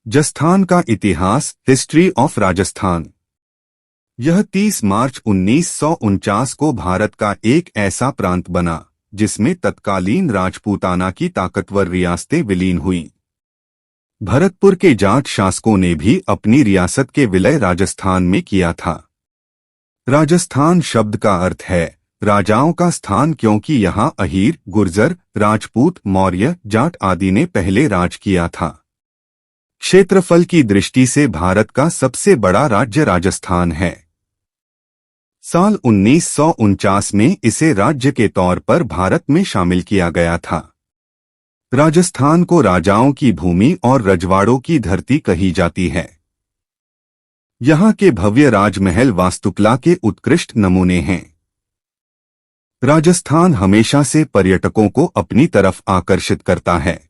राजस्थान का इतिहास। History of Rajasthan. यह 30 मार्च 1949 को भारत का एक ऐसा प्रांत बना जिसमें तत्कालीन राजपूताना की ताकतवर रियासतें विलीन हुईं। भरतपुर के जाट शासकों ने भी अपनी रियासत के विलय राजस्थान में किया था। राजस्थान शब्द का अर्थ है राजाओं का स्थान, क्योंकि यहाँ अहीर, गुर्जर, राजपूत, मौर्य, जाट आदि ने पहले राज किया था। क्षेत्रफल की दृष्टि से भारत का सबसे बड़ा राज्य राजस्थान है। साल 1949 में इसे राज्य के तौर पर भारत में शामिल किया गया था। राजस्थान को राजाओं की भूमि और रजवाड़ों की धरती कही जाती है। यहाँ के भव्य राजमहल वास्तुकला के उत्कृष्ट नमूने हैं। राजस्थान हमेशा से पर्यटकों को अपनी तरफ आकर्षित करता है।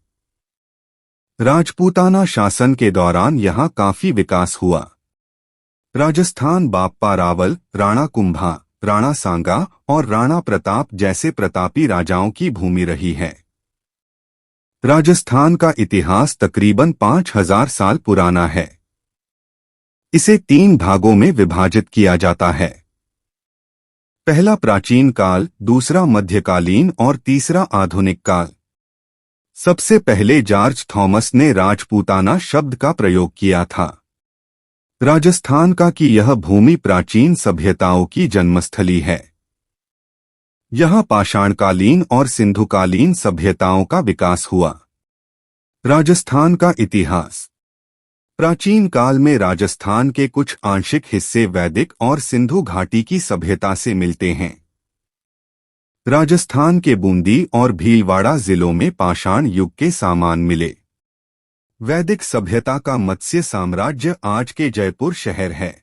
राजपूताना शासन के दौरान यहाँ काफी विकास हुआ। राजस्थान बाप्पा रावल, राणा कुंभा, राणा सांगा और राणा प्रताप जैसे प्रतापी राजाओं की भूमि रही है। राजस्थान का इतिहास तकरीबन 5000 साल पुराना है। इसे 3 भागों में विभाजित किया जाता है। पहला प्राचीन काल, दूसरा मध्यकालीन और तीसरा आधुनिक काल। सबसे पहले जॉर्ज थॉमस ने राजपूताना शब्द का प्रयोग किया था। राजस्थान का कि यह भूमि प्राचीन सभ्यताओं की जन्मस्थली है। यहाँ पाषाणकालीन और सिंधुकालीन सभ्यताओं का विकास हुआ। राजस्थान का इतिहास। प्राचीन काल में राजस्थान के कुछ आंशिक हिस्से वैदिक और सिंधु घाटी की सभ्यता से मिलते हैं। राजस्थान के बूंदी और भीलवाड़ा जिलों में पाषाण युग के सामान मिले। वैदिक सभ्यता का मत्स्य साम्राज्य आज के जयपुर शहर है।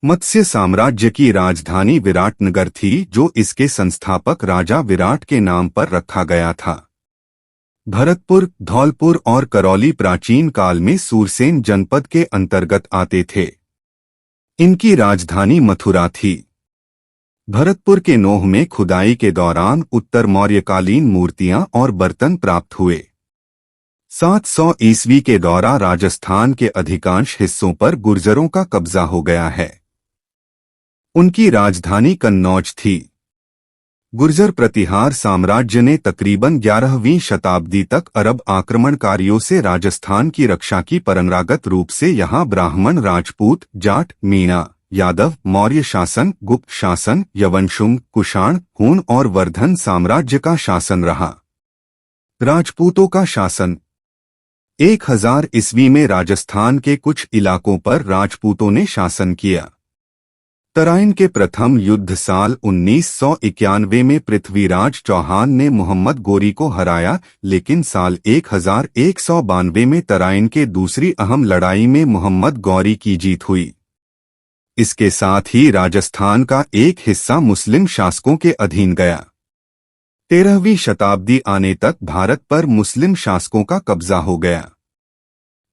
मत्स्य साम्राज्य की राजधानी विराटनगर थी, जो इसके संस्थापक राजा विराट के नाम पर रखा गया था। भरतपुर, धौलपुर और करौली प्राचीन काल में सूरसेन जनपद के अंतर्गत आते थे। इनकी राजधानी मथुरा थी। भरतपुर के नोह में खुदाई के दौरान उत्तर मौर्यकालीन मूर्तियां और बर्तन प्राप्त हुए। 700 ईस्वी के दौरान राजस्थान के अधिकांश हिस्सों पर गुर्जरों का कब्जा हो गया है। उनकी राजधानी कन्नौज थी। गुर्जर प्रतिहार साम्राज्य ने तकरीबन 11वीं शताब्दी तक अरब आक्रमणकारियों से राजस्थान की रक्षा की। परंपरागत रूप से यहाँ ब्राह्मण, राजपूत, जाट, मीणा, यादव, मौर्य शासन, गुप्त शासन, यवनशुंग, कुषाण, हूण और वर्धन साम्राज्य का शासन रहा। राजपूतों का शासन। 1000 ईस्वी में राजस्थान के कुछ इलाकों पर राजपूतों ने शासन किया। तराइन के प्रथम युद्ध साल 1991 में पृथ्वीराज चौहान ने मोहम्मद गोरी को हराया, लेकिन साल 1192 में तराइन के दूसरी अहम लड़ाई में मोहम्मद गौरी की जीत हुई। इसके साथ ही राजस्थान का एक हिस्सा मुस्लिम शासकों के अधीन गया। 13वीं शताब्दी आने तक भारत पर मुस्लिम शासकों का कब्जा हो गया।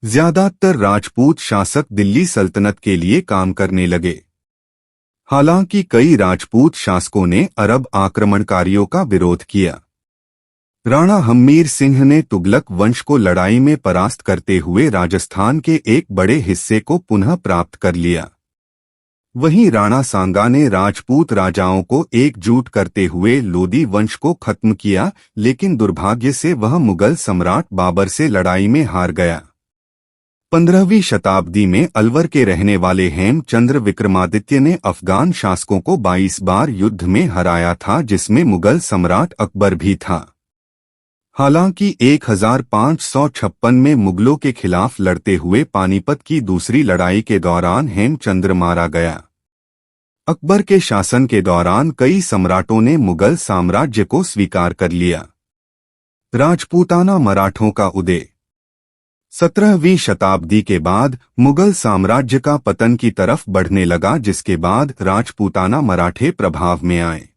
ज्यादातर राजपूत शासक दिल्ली सल्तनत के लिए काम करने लगे। हालांकि कई राजपूत शासकों ने अरब आक्रमणकारियों का विरोध किया। राणा हम्मीर सिंह ने तुगलक वंश को लड़ाई में परास्त करते हुए राजस्थान के एक बड़े हिस्से को पुनः प्राप्त कर लिया। वहीं राणा सांगा ने राजपूत राजाओं को एकजुट करते हुए लोदी वंश को खत्म किया, लेकिन दुर्भाग्य से वह मुगल सम्राट बाबर से लड़ाई में हार गया। 15वीं शताब्दी में अलवर के रहने वाले हेमचंद्र विक्रमादित्य ने अफगान शासकों को 22 बार युद्ध में हराया था, जिसमें मुगल सम्राट अकबर भी था। हालांकि 1556 में मुगलों के खिलाफ लड़ते हुए पानीपत की दूसरी लड़ाई के दौरान हेमचंद्र मारा गया। अकबर के शासन के दौरान कई सम्राटों ने मुगल साम्राज्य को स्वीकार कर लिया। राजपूताना मराठों का उदय। 17वीं शताब्दी के बाद मुगल साम्राज्य का पतन की तरफ बढ़ने लगा, जिसके बाद राजपूताना मराठे प्रभाव में आए।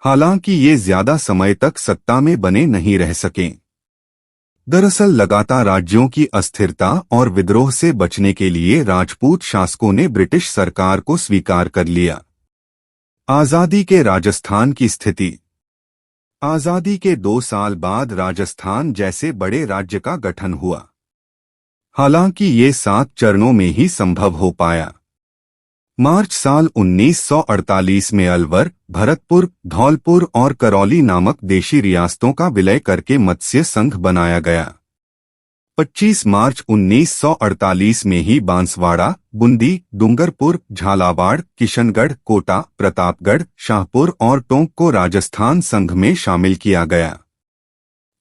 हालांकि ये ज्यादा समय तक सत्ता में बने नहीं रह सके। दरअसल लगातार राज्यों की अस्थिरता और विद्रोह से बचने के लिए राजपूत शासकों ने ब्रिटिश सरकार को स्वीकार कर लिया। आजादी के राजस्थान की स्थिति। आजादी के 2 साल बाद राजस्थान जैसे बड़े राज्य का गठन हुआ। हालांकि ये 7 चरणों में ही संभव हो पाया। मार्च साल 1948 में अलवर, भरतपुर, धौलपुर और करौली नामक देशी रियासतों का विलय करके मत्स्य संघ बनाया गया। 25 मार्च 1948 में ही बांसवाड़ा, बूंदी, डूंगरपुर, झालावाड़, किशनगढ़, कोटा, प्रतापगढ़, शाहपुर और टोंक को राजस्थान संघ में शामिल किया गया।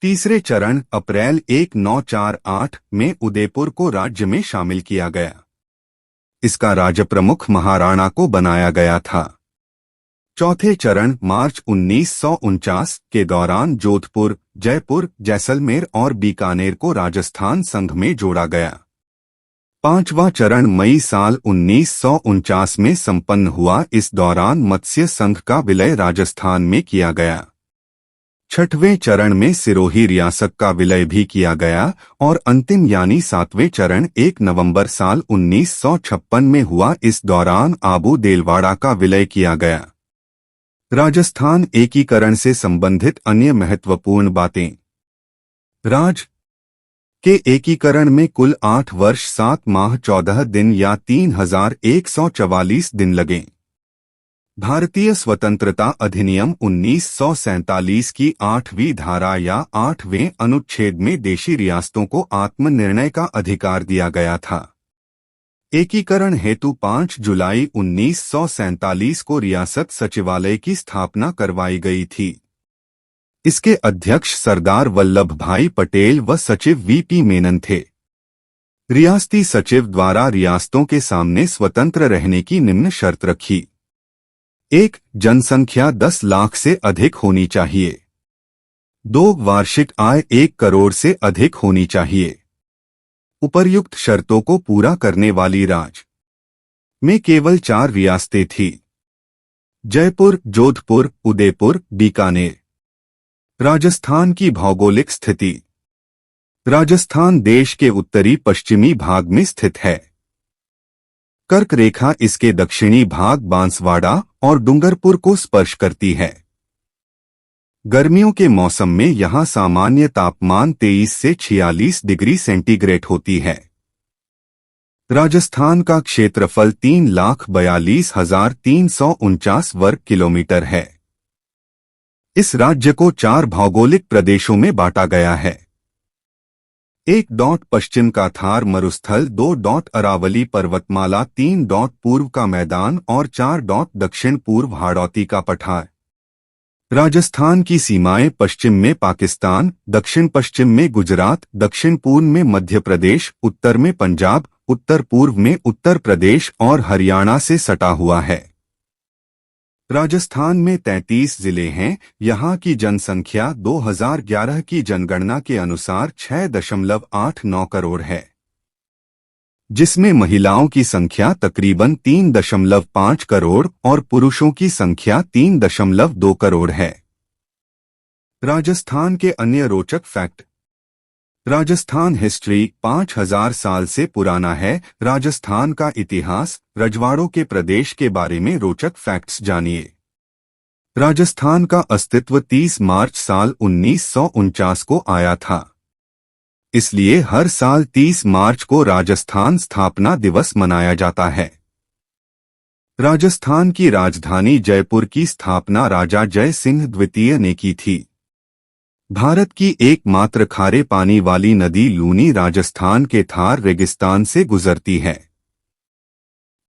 तीसरे चरण अप्रैल 1948 में उदयपुर को राज्य में शामिल किया गया। इसका राज्य प्रमुख महाराणा को बनाया गया था। चौथे चरण मार्च 1949 के दौरान जोधपुर, जयपुर, जैसलमेर और बीकानेर को राजस्थान संघ में जोड़ा गया। पांचवा चरण मई साल 1949 में संपन्न हुआ। इस दौरान मत्स्य संघ का विलय राजस्थान में किया गया। छठवें चरण में सिरोही रियासत का विलय भी किया गया और अंतिम यानी सातवें चरण 1 नवंबर साल 1956 में हुआ। इस दौरान आबू देलवाड़ा का विलय किया गया। राजस्थान एकीकरण से संबंधित अन्य महत्वपूर्ण बातें। राज्य के एकीकरण में कुल 8 वर्ष 7 माह 14 दिन या 3144 दिन लगे। भारतीय स्वतंत्रता अधिनियम 1947 की 8वीं धारा या 8वें अनुच्छेद में देशी रियासतों को आत्मनिर्णय का अधिकार दिया गया था। एकीकरण हेतु 5 जुलाई 1947 को रियासत सचिवालय की स्थापना करवाई गई थी। इसके अध्यक्ष सरदार वल्लभ भाई पटेल व सचिव वीपी मेनन थे। रियासती सचिव द्वारा रियासतों के सामने स्वतंत्र रहने की निम्न शर्त रखी। 1. जनसंख्या 10 लाख से अधिक होनी चाहिए। 2. वार्षिक आय 1 करोड़ से अधिक होनी चाहिए। उपर्युक्त शर्तों को पूरा करने वाली राज्य में केवल 4 रियासतें थीं: जयपुर, जोधपुर, उदयपुर, बीकानेर। राजस्थान की भौगोलिक स्थिति। राजस्थान देश के उत्तरी पश्चिमी भाग में स्थित है। कर्क रेखा इसके दक्षिणी भाग बांसवाड़ा और डूंगरपुर को स्पर्श करती है। गर्मियों के मौसम में यहां सामान्य तापमान 23 से 46 डिग्री सेंटीग्रेड होती है। राजस्थान का क्षेत्रफल 3,42,349 वर्ग किलोमीटर है। इस राज्य को 4 भौगोलिक प्रदेशों में बांटा गया है। 1. पश्चिम का थार मरुस्थल, 2. अरावली पर्वतमाला, 3. पूर्व का मैदान और 4. दक्षिण पूर्व हाड़ौती का पठार। राजस्थान की सीमाएं पश्चिम में पाकिस्तान, दक्षिण पश्चिम में गुजरात, दक्षिण पूर्व में मध्य प्रदेश, उत्तर में पंजाब, उत्तर पूर्व में उत्तर प्रदेश और हरियाणा से सटा हुआ है। राजस्थान में 33 जिले हैं। यहाँ की जनसंख्या 2011 की जनगणना के अनुसार 6.89 करोड़ है, जिसमें महिलाओं की संख्या तकरीबन 3.5 करोड़ और पुरुषों की संख्या 3.2 करोड़ है। राजस्थान के अन्य रोचक फैक्ट। राजस्थान हिस्ट्री 5000 साल से पुराना है। राजस्थान का इतिहास, रजवाड़ों के प्रदेश के बारे में रोचक फैक्ट्स जानिए। राजस्थान का अस्तित्व 30 मार्च साल 1949 को आया था। इसलिए हर साल 30 मार्च को राजस्थान स्थापना दिवस मनाया जाता है। राजस्थान की राजधानी जयपुर की स्थापना राजा जय सिंह द्वितीय ने की थी। भारत की एकमात्र खारे पानी वाली नदी लूनी राजस्थान के थार रेगिस्तान से गुजरती है।